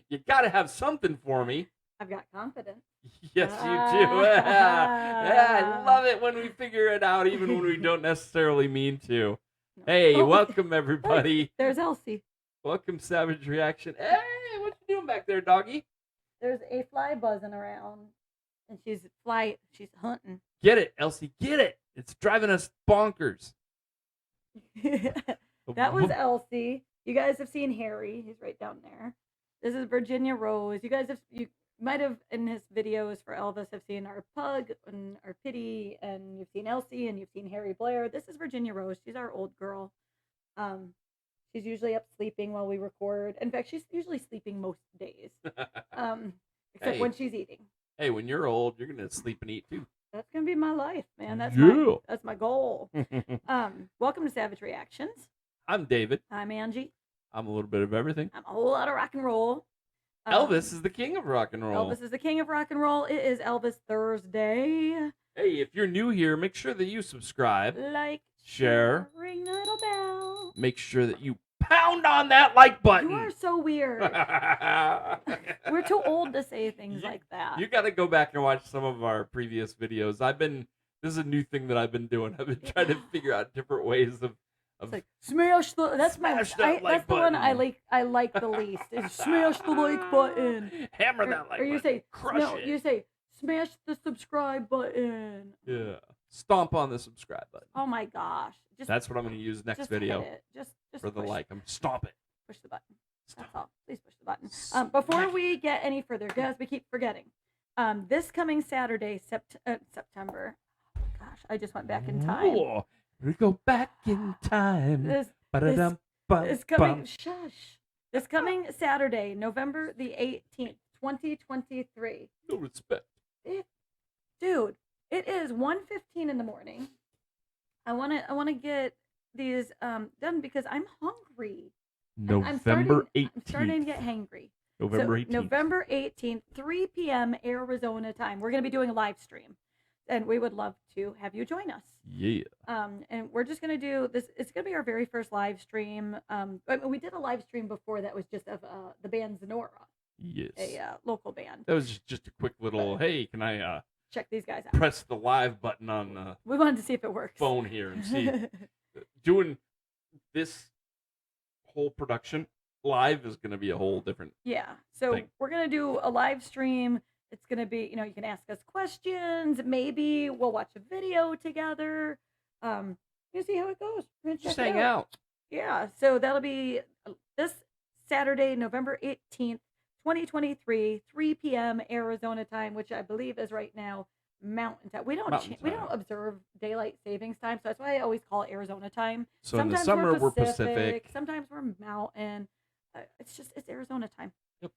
You got to have something for me. I've got confidence. Yes, you do. Yeah, I love it when we figure it out, even when we don't necessarily mean to. No. Hey, welcome everybody. There's Elsie. Welcome, Savage Reaction. Hey, what you doing back there, doggy? There's a fly buzzing around, and she's hunting. Get it, Elsie, get it. It's driving us bonkers. That was Elsie. You guys have seen Harry. He's right down there. This is Virginia Rose. You might have in his videos for Elvis have seen our pug and our Pitty, and you've seen Elsie and you've seen Harry Blair. This is Virginia Rose. She's our old girl. She's usually up sleeping while we record. In fact, she's usually sleeping most days, except when she's eating. Hey, when you're old, you're gonna sleep and eat too. That's gonna be my life, man. That's my goal. Welcome to Savage Reactions. I'm David. I'm Angie. I'm a little bit of everything. I'm a whole lot of rock and roll. Elvis is the king of rock and roll. Elvis is the king of rock and roll. It is Elvis Thursday. Hey, if you're new here, make sure that you subscribe, like, share, ring the little bell. Make sure that you pound on that like button. You are so weird. We're too old to say things like that. You got to go back and watch some of our previous videos. This is a new thing that I've been doing. I've been trying to figure out different ways of it's like smash the. That's that's the one I like the least. Is smash the like button. Hammer that like button. Or you say crush it. You say smash the subscribe button. Yeah. Stomp on the subscribe button. Oh my gosh. That's what I'm going to use next video. Hit it. Just for the like. I'm stomp it. Push the button. That's all. Please push the button. Before we get any further, guys, we keep forgetting. This coming Saturday, September. Oh gosh, I just went back in time. Ooh, we go back in time. This coming Saturday, November the 18th, 2023. No respect. Dude, it is 1:15 in the morning. I want to get these done because I'm hungry. November 18th. I'm starting to get hangry. November 18th. November 18th, 3 p.m. Arizona time. We're going to be doing a live stream, and we would love to have you join us. Yeah. And we're just going to do this. It's going to be our very first live stream. We did a live stream before that was just of the band Zenora. Yes. A local band. That was just a quick little, hey, can I check these guys out? Press the live button on we wanted to see if it works. Phone here and see. Doing this whole production live is going to be a whole different thing. We're going to do a live stream. It's going to be, you can ask us questions. Maybe we'll watch a video together. You see how it goes. Just hang out. Yeah. So that'll be this Saturday, November 18th, 2023, 3 p.m. Arizona time, which I believe is right now Mountain time. We don't observe daylight savings time, so that's why I always call it Arizona time. So sometimes in the summer we're Pacific. Sometimes we're Mountain. It's Arizona time. Yep.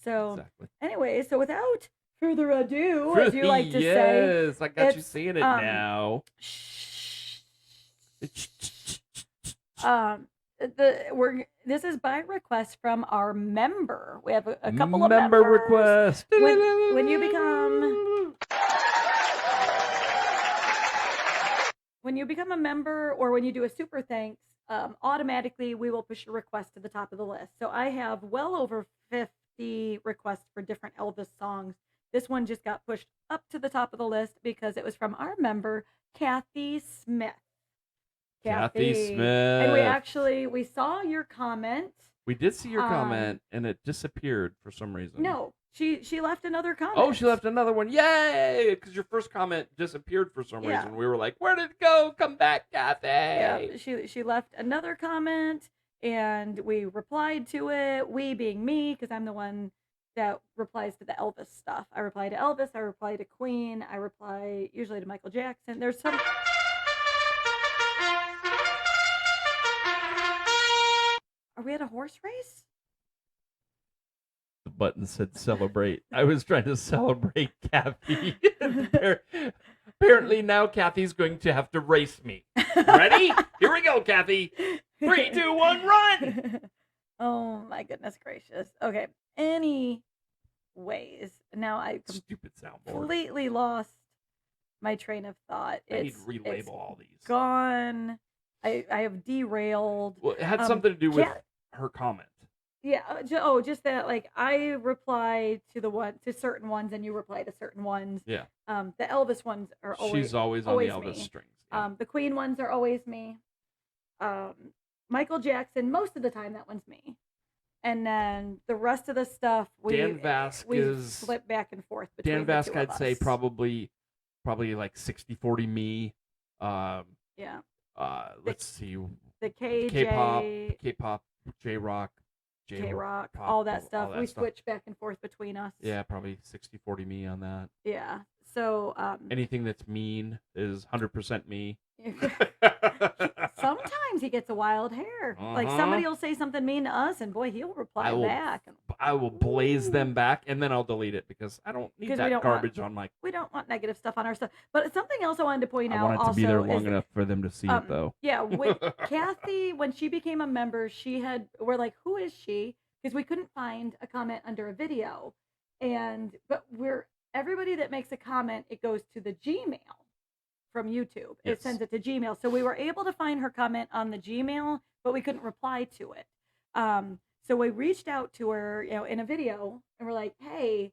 So anyway, so without further ado, as you like to say, yes, I got you saying it now. This is by request from our member. We have a couple of member members. requests. When you become a member, or when you do a super thanks, automatically we will push your request to the top of the list. So I have well over 50 requests for different Elvis songs. This one just got pushed up to the top of the list because it was from our member, Kathy Smith. Kathy Smith. And we saw your comment. We did see your comment, and it disappeared for some reason. No, she left another comment. Oh, she left another one. Yay! Because your first comment disappeared for some reason. We were like, where did it go? Come back, Kathy. Yeah, she left another comment, and we replied to it. We being me, because I'm the one that replies to the Elvis stuff. I reply to Elvis. I reply to Queen. I reply usually to Michael Jackson. There's some... Are we at a horse race? The button said celebrate. I was trying to celebrate Kathy. Apparently now Kathy's going to have to race me. Ready? Here we go, Kathy. 3, 2, 1, run! Oh my goodness gracious. Okay. Anyways, now I stupid soundboard. Completely lost my train of thought. I need to relabel all these. Gone. I have derailed. Well, it had something to do with her comment. Yeah. Just that. Like I reply to certain ones, and you reply to certain ones. Yeah. The Elvis ones are She's always on the Elvis me. strings. Yeah. The Queen ones are always me. Um, Michael Jackson, most of the time that one's me. And then the rest of the stuff Dan Vasc we is flip back and forth between Dan the Vasc. two of I'd say us. probably like 60-40 me. Yeah. Let's see. The K-pop, J-rock, J-rock, all that stuff. We switch back and forth between us. Yeah, probably 60-40 me on that. Yeah. So anything that's mean is 100% me. Sometimes he gets a wild hair. Like somebody will say something mean to us, and boy, he'll reply back. I will blaze them back, and then I'll delete it because I don't need that garbage on my. We don't want negative stuff on our stuff. But something else I wanted to point out. I want it to be there long enough for them to see it, though. Yeah, with Kathy, when she became a member, we're like, who is she? Because we couldn't find a comment under a video, but everybody that makes a comment, it goes to the Gmail from YouTube. Yes. It sends it to Gmail. So we were able to find her comment on the Gmail, but we couldn't reply to it. So we reached out to her, in a video, and we're like, hey,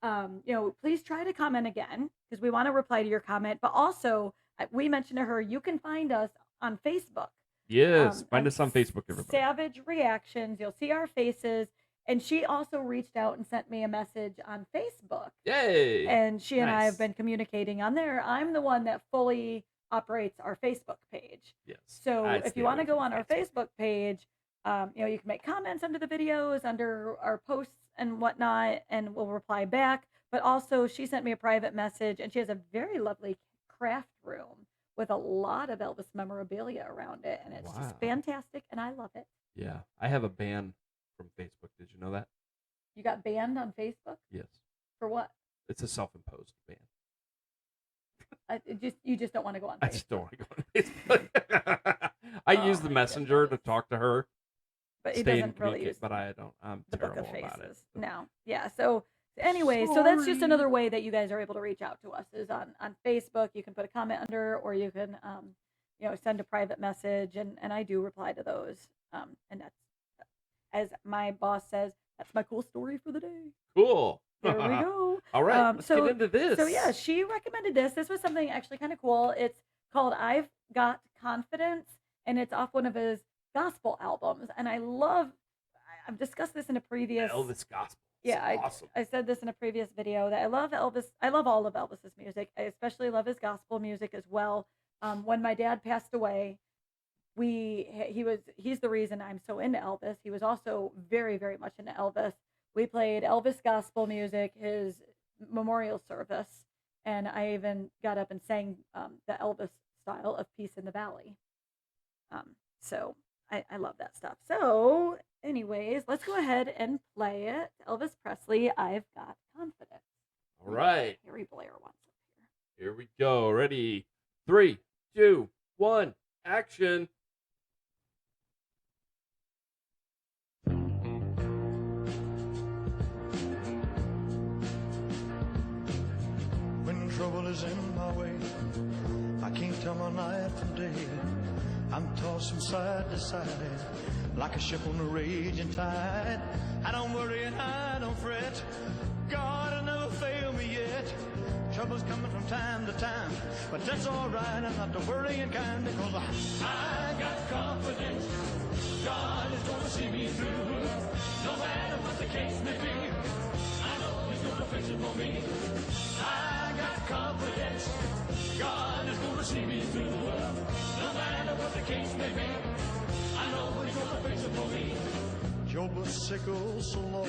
please try to comment again because we want to reply to your comment. But also, we mentioned to her, you can find us on Facebook. Yes, find us on Facebook, everybody. Savage Reactions. You'll see our faces. And she also reached out and sent me a message on Facebook. Yay! And she and I have been communicating on there. I'm the one that fully operates our Facebook page. Yes. So if you want to go on our Facebook page, you can make comments under the videos, under our posts and whatnot, and we'll reply back. But also, she sent me a private message, and she has a very lovely craft room with a lot of Elvis memorabilia around it, and it's just fantastic, and I love it. Yeah, I have a ban from Facebook. Did you know that? You got banned on Facebook? Yes. For what? It's a self-imposed ban. You just don't want to go on Facebook. I just don't want to go on Facebook. I use the messenger to talk to her. But he doesn't really use but I don't. I'm terrible about it. No. Yeah. So anyway, so that's just another way that you guys are able to reach out to us is on Facebook. You can put a comment under, or you can send a private message, and I do reply to those. And that's, as my boss says, that's my cool story for the day. Cool. There we go. All right, let's get into this. So yeah, she recommended this. This was something actually kind of cool. It's called I've Got Confidence, and it's off one of his gospel albums. And I've discussed this in a previous... Elvis gospel. Yeah, awesome. I said this in a previous video that I love Elvis. I love all of Elvis's music. I especially love his gospel music as well. When my dad passed away, he's the reason I'm so into Elvis. He was also very, very much into Elvis. We played Elvis gospel music, his memorial service, and I even got up and sang the Elvis style of Peace in the Valley. So I love that stuff. So anyways, let's go ahead and play it. Elvis Presley, I've Got Confidence. All right. Harry Blair wants it here. Here we go. Ready? 3, 2, 1, action. When trouble is in my way, I can't tell my night from day. I'm tossed from side to side like a ship on a raging tide. I don't worry and I don't fret. God will never fail me yet. Trouble's coming from time to time, but that's all right. I'm not the worrying kind because I got confidence. God is going to see me through. No matter what the case may be, I know He's going to fix it for me. I got confidence. God is going to see me through. No matter what the case may be, I know He's going to fix it for me. Job was sick so long.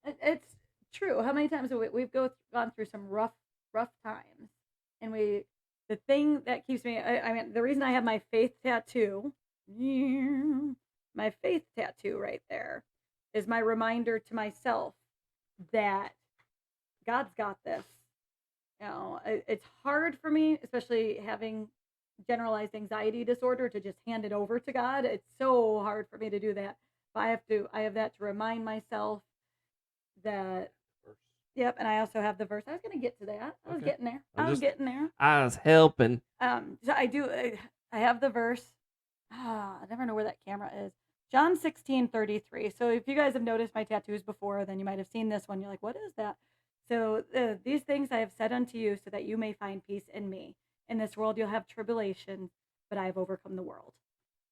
It's true. How many times have we've gone through some rough times, and the thing that keeps me, I mean, the reason I have my faith tattoo right there is my reminder to myself that God's got this. It's hard for me, especially having generalized anxiety disorder, to just hand it over to God. It's so hard for me to do that. But I have that to remind myself that. Yep, and I also have the verse. I was going to get to that. I was getting there. I was helping. So I have the verse. I never know where that camera is. John 16:33. So if you guys have noticed my tattoos before, then you might have seen this one. You're like, what is that? So these things I have said unto you so that you may find peace in me. In this world you'll have tribulation, but I have overcome the world.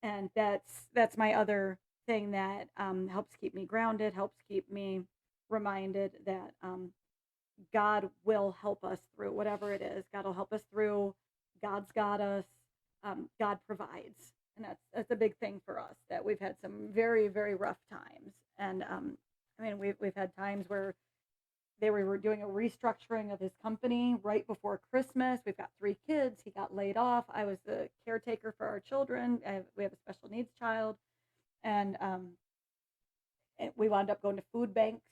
And that's my other thing that helps keep me grounded, helps keep me reminded that God will help us through whatever it is. God will help us through. God's got us. God provides. And that's a big thing for us, that we've had some very, very rough times. And I mean, we've had times where they were doing a restructuring of his company right before Christmas. We've got 3 kids. He got laid off. I was the caretaker for our children. We have a special needs child. And we wound up going to food banks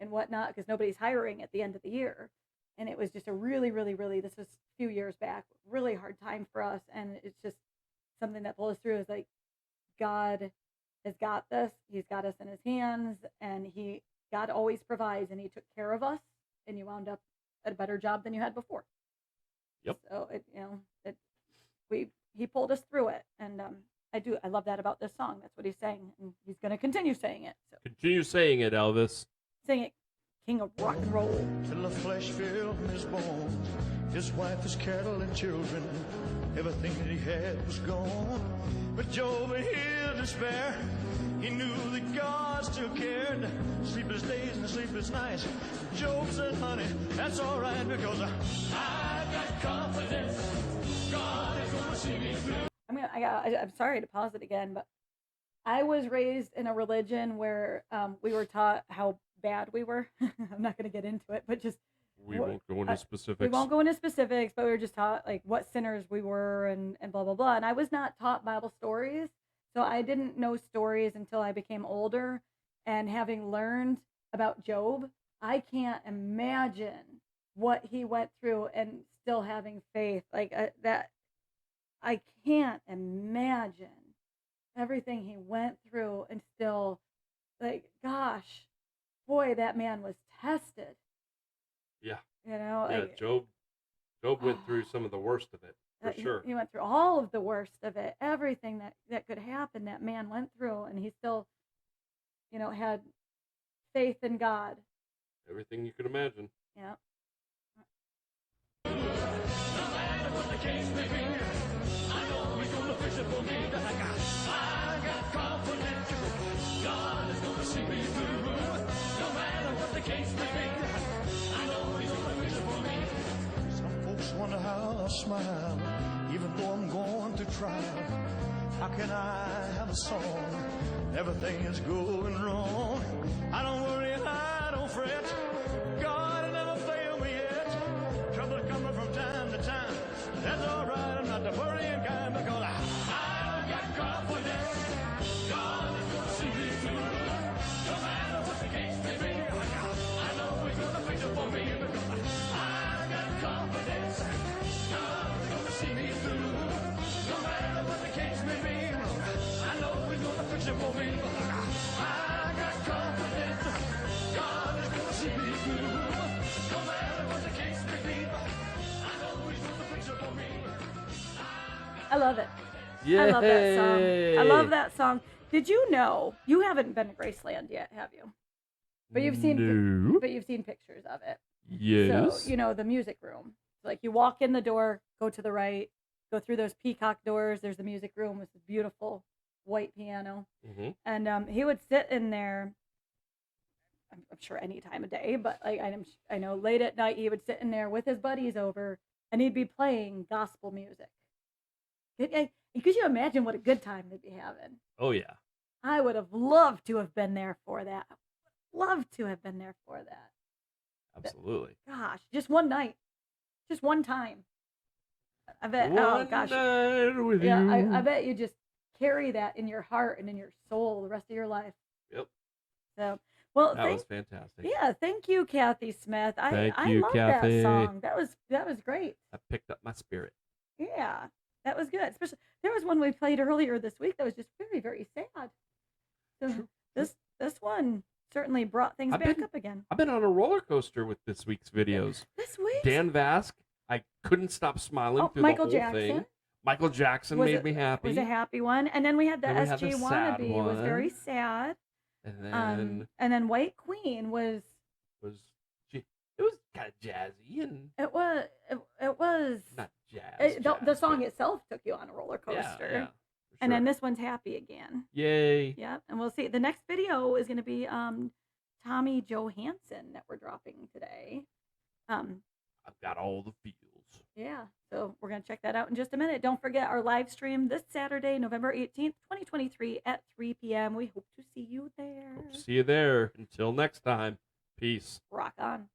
and whatnot because nobody's hiring at the end of the year. And it was just a really, really, really, this was a few years back, really hard time for us. And it's just something that pulled us through is like, God has got this. He's got us in his hands, and God always provides, and he took care of us, and you wound up at a better job than you had before. Yep. So he pulled us through it. And I love that about this song. That's what he's saying. And he's going to continue saying it. So Continue saying it, Elvis. sing it, King of Rock and Roll. Till the flesh filled his bones, his wife, his cattle and children, everything that he had was gone. But Job in his despair, he knew that God still cared. Sleepless days and sleepless nights, Job said, honey, that's all right, because I got confidence. God is gonna see me through. I'm sorry to pause it again, but I was raised in a religion where we were taught how bad we were. I'm not going to get into it, but just We won't go into specifics. we won't go into specifics, but we were just taught like what sinners we were and blah blah blah. And I was not taught Bible stories, so I didn't know stories until I became older. And having learned about Job, I can't imagine what he went through and still having faith like that. I can't imagine everything he went through and still, like, gosh, boy, that man was tested. Yeah. You know, Yeah, like, Job went through some of the worst of it, for sure. He went through all of the worst of it. Everything that could happen, that man went through, and he still, had faith in God. Everything you could imagine. Yeah. No matter what the case may be, I know he's gonna fix it for me. I got confidence. God is gonna see me through. No matter what the case may be, I know he's gonna fix it for me. Some folks wonder how I smile, even though I'm going through trial. How can I have a song? Everything is going wrong. I don't worry and I don't fret. God has never failed me yet. Trouble coming from time to time. That's all right. I'm not the worrying kind, because I got confidence. God is gonna see me through. No matter what the case may be, I know he's gonna fix it for me, because I got confidence. God is gonna see me through. No matter what the case may be, I know he's gonna fix it for me. I got confidence. God is gonna see me through. No matter what the case may be, I know he's gonna fix it for me. I love it. Yay! I love that song. I love that song. Did you know you haven't been to Graceland yet, have you? But you've seen No. but you've seen pictures of it. Yes. So, the music room. Like you walk in the door, go to the right, go through those peacock doors. There's the music room with the beautiful white piano. Mm-hmm. And he would sit in there, I'm sure any time of day, but like I know late at night he would sit in there with his buddies over, and he'd be playing gospel music. Could you imagine what a good time they'd be having? Oh, yeah. I would have loved to have been there for that. Loved to have been there for that. Absolutely. Gosh, just one night. Just one time. I bet. One Oh gosh. night with Yeah, you. I bet you just carry that in your heart and in your soul the rest of your life. Yep. So, well, That was fantastic. yeah, thank you, Kathy Smith. Thank I you, love Kathy. that song. That was great. That picked up my spirit. Yeah, that was good. Especially there was one we played earlier this week that was just very, very sad. So True. this one certainly brought things back up again. I've been on a roller coaster with this week's videos. This week, Dan Vask, I couldn't stop smiling through Michael the whole Jackson. thing. Michael Jackson made me happy. Was a happy one. And then we had the Then we had SG the sad Wannabe. Was very one. sad. And then White Queen was it was kind of jazzy and it was not jazz. the song itself took you on a roller coaster. Yeah, And then this one's happy again. Yay. Yep. And we'll see. The next video is going to be Tommy Johansson that we're dropping today. I've got all the feels. Yeah. So we're going to check that out in just a minute. Don't forget our live stream this Saturday, November 18th, 2023 at 3 p.m. We hope to see you there. Hope to see you there. Until next time. Peace. Rock on.